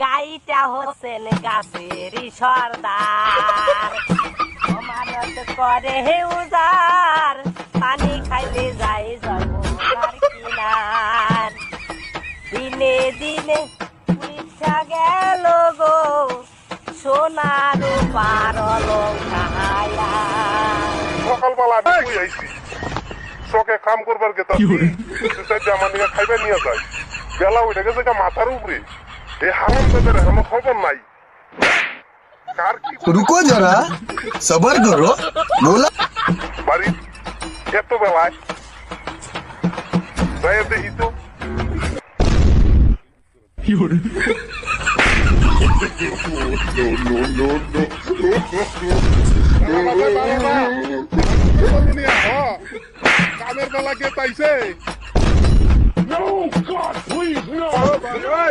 গাইটা হচ্ছেন গাছেরই সর্দার, আমানত করে হে উজার, পানি খাইলে যায় যমুনার কিনার। দিনে দিনে উইঠা গেল গো সোনার পার লঙ্কায়া। সকালবেলা আমি কই আইছি চকে কাম করবার গেতাছি জামা নিয়ে খাইবে নিয়ে যায় বেলা উঠে গেছে মাথার উপরে এই হারাম তাদের এখনো খবর নাই কার কি रुको जरा सबर करो बोला বাড়ি এত বেলায় যাই দেখি তো কামের বেলা কে তাইছে